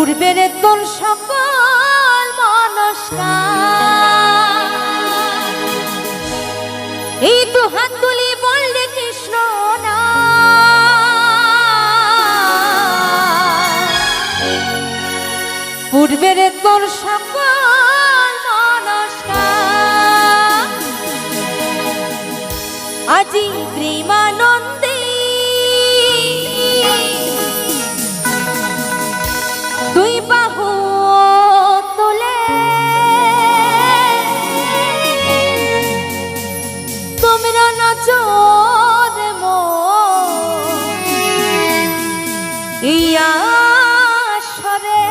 পূর্বের তোর সকল মনস্কার এই তো হাত তুলি বললে কৃষ্ণ না পূর্বের তোর সকল মনস্কার আজি প্রেমানন্দে দুই বাহু তোলে তোমরা নজর ইয়া সরে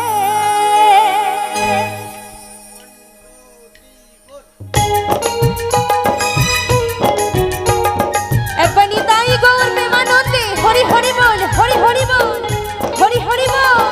একবানি তাই গৌর প্রেমানন্দে হরি হরি বল হরি হরি বল হরি হরি বল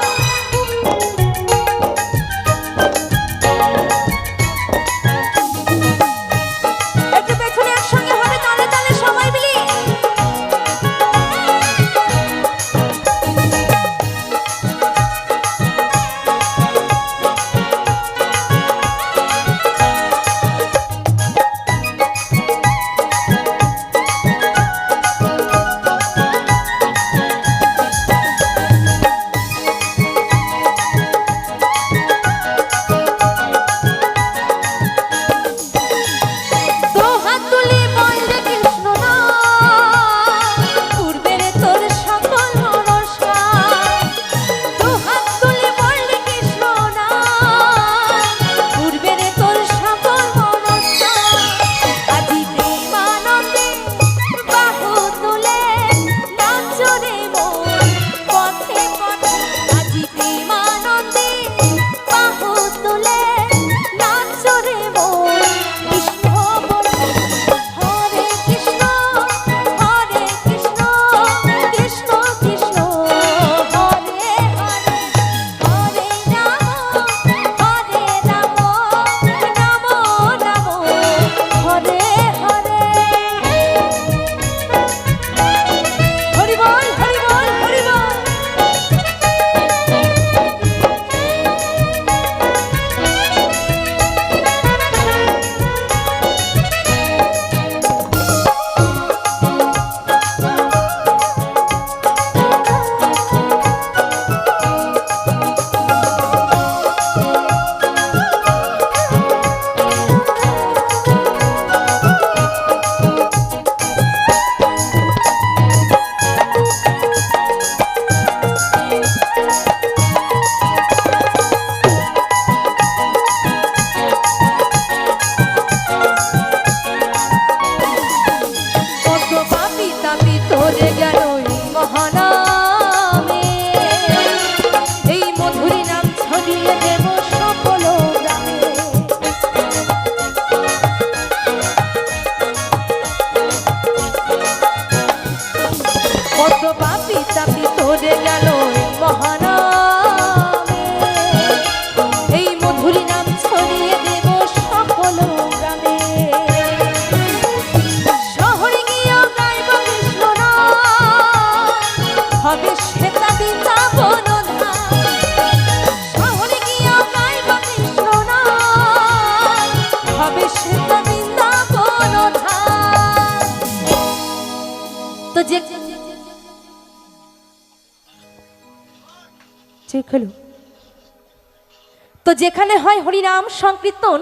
তো যেখানে হয় হরিনাম সংকীর্তন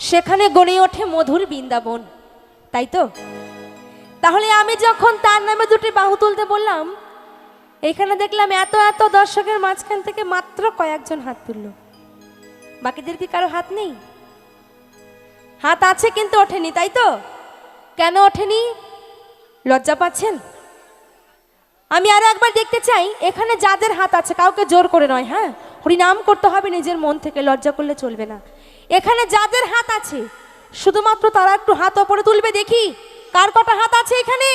সেখানে গড়ে ওঠে মধুর বৃন্দাবন, তাই তো? তাহলে আমি যখন তার নামে দুটি বাহু তুলতে বললাম, এখানে দেখলাম এত এত দর্শকের মাঝখান থেকে মাত্র কয়েকজন হাত তুলল। বাকিদের কি কারো হাত নেই? হাত আছে কিন্তু ওঠেনি, তাই তো? কেন ওঠেনি? লজ্জা পাচ্ছেন? আমি আরো একবার দেখতে চাই এখানে যাদের হাত আছে, কাউকে জোর করে নয়, হ্যাঁ, হরিনাম করতে হবে নিজের মন থেকে, লজ্জা করলে চলবে না। এখানে যাদের হাত আছে শুধুমাত্র তারা একটু হাত ওপরে তুলবে, দেখি কার কটা হাত আছে এখানে।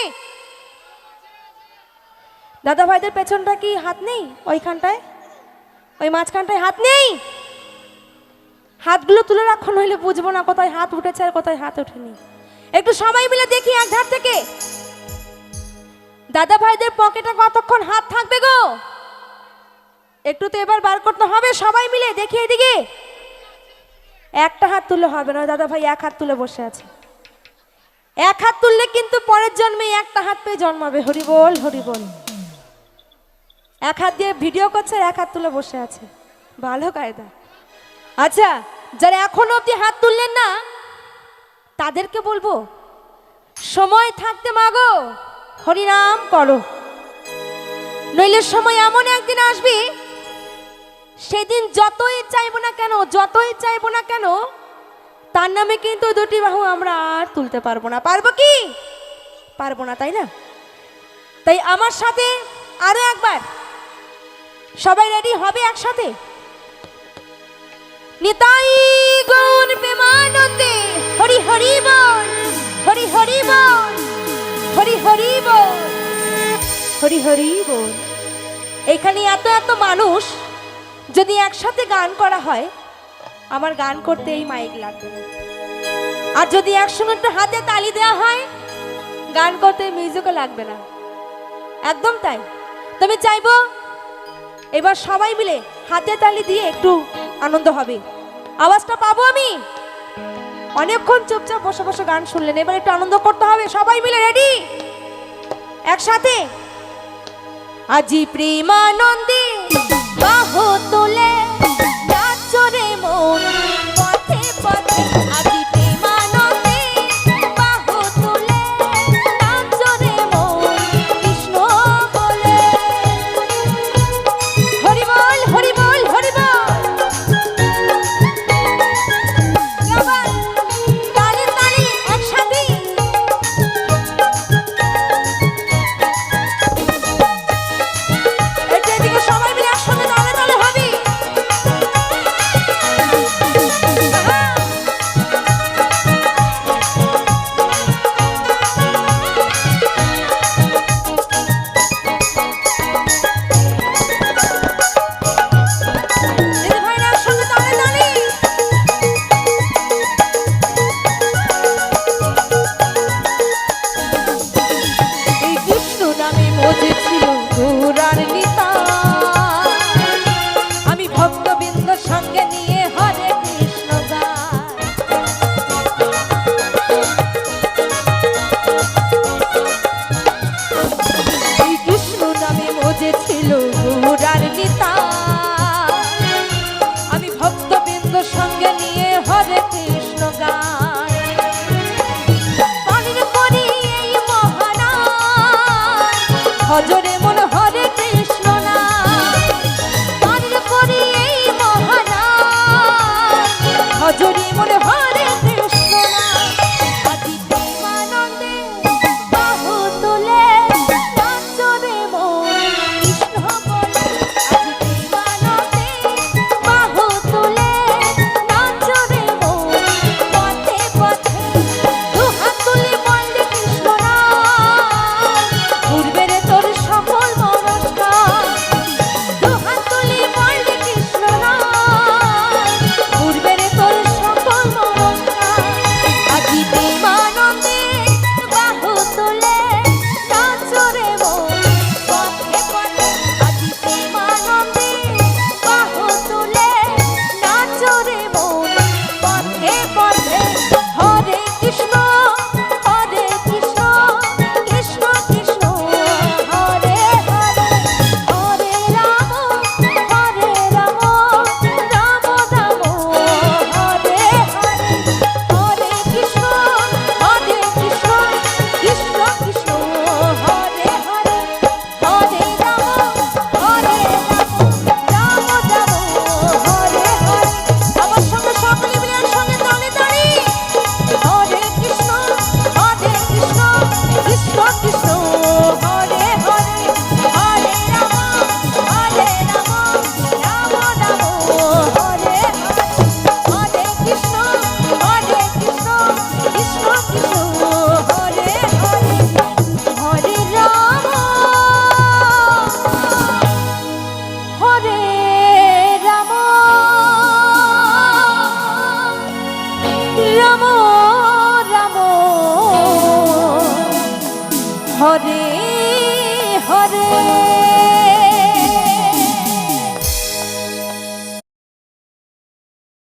দাদা ভাইদের পেছনটা কি হাত নেই? ওইখানটায়, ওই মাঝখানটায় হাত নেই? হাতগুলো তুলে রাখো, নইলে বুঝবো না কোথায় হাত উঠেছে আর কোথায় হাত ওঠেনি। একটু সবাই মিলে দেখি এক ধার থেকে। দাদা ভাইদের পকেটে কতক্ষণ হাত থাকবে গো? একটু তো এবার বার করতে হবে সবাই মিলে, দেখি এদিকে। একটা হাত তুললে হবে না দাদা ভাই, এক হাত তুলে বসে আছে। এক হাত তুললে কিন্তু পরের জন্মে একটা হাত পেয়ে জন্মাবে। হরি বল হরি বল। এক হাত দিয়ে ভিডিও করছে, এক হাত তুলে বসে আছে, ভালো কায়দা। আচ্ছা, যারা এখনো অব্দি হাত তুললেন না তাদেরকে বলবো, সময় থাকতে মাগো হরিনাম করো, নইলে সময় এমন একদিন আসবে সেদিন যতই চাইবো না কেন, যতই চাইবো না কেন, তার নামে কিন্তু দুটি বাহু আমরা আর তুলতে পারবো না। পারবো কি? পারবো না, তাই না? তাই আমার সাথে আরো একবার সবাই রেডি হবে একসাথে। নিতাই গৌর প্রেমানন্দে হরি হরি বল, হরি হরি বল, হরি হরি বল, হরি হরি বল। এখানে এত এত মানুষ যদি একসাথে গান করা হয়, আমার গান করতে এই মাইক লাগবে না। আর যদি একসঙ্গে একটু হাতে তালি দেওয়া হয়, গান করতে মিউজিকও লাগবে না। একদম তাই। তুমি চাইবো এবার সবাই মিলে হাতে তালি দিয়ে একটু আনন্দ হবে, আওয়াজটা পাবো আমি। অনেকক্ষণ চুপচাপ বসে বসে গান শুনলেন, এবার একটু আনন্দ করতে হবে। সবাই মিলে রেডি একসাথে। আজি প্রেমানন্দে বাহু তুলে নাচরে মন পথে পথে, আজি প্রেমানন্দে বাহু তুলে নাচরে মন কৃষ্ণ বলে। হরি বল হরি বল হরি বল। তালি তালি একসাথে। এদিকে সবাই মিলে একসঙ্গে তালে তালে হবে। হজরে মন হরে কৃষ্ণ না, পারের পরি এই মহানা, হজরে মন হরে কৃষ্ণ না। আজি প্রেমানন্দে বাহু তুলে নাচরে মন কৃষ্ণ বলে, আজি প্রেমানন্দে বাহু তুলে নাচরে মন পথে পথে, দু হাত তুলে বললে কৃষ্ণ না, ঘুরবে রে তোর সফল মনস্কার। দু হাত তুলে বললে কৃষ্ণ না, ঘুরবে রে তোর সফল মনস্কার। আজি প্রেমানন্দে বাহু তুলে নাচরে মন পথে পথে, আজি প্রেমানন্দে বাহু তুলে নাচরে মন পথে পথে। হরে কৃষ্ণ হরে কৃষ্ণ, কৃষ্ণ কৃষ্ণ হরে হরে, হরে রাম হরে রাম, রাম রাম হরে হরে, হরে কৃষ্ণ হরে কৃষ্ণ, কৃষ্ণ কৃষ্ণ হরে হরে, হরে রাম হরে রাম, রাম রাম হরে হরে। আমার সঙ্গে সকলে মিলে একসঙ্গে তালে তালি। হরে কৃষ্ণ কৃষ্ণ কৃষ্ণ হরে হরে, হরে রাম রাম রাম হরে হরে, হরে কৃষ্ণ কৃষ্ণ কৃষ্ণ হরে হরে, হরে রাম হরে রাম, রাম রাম হরে হরে।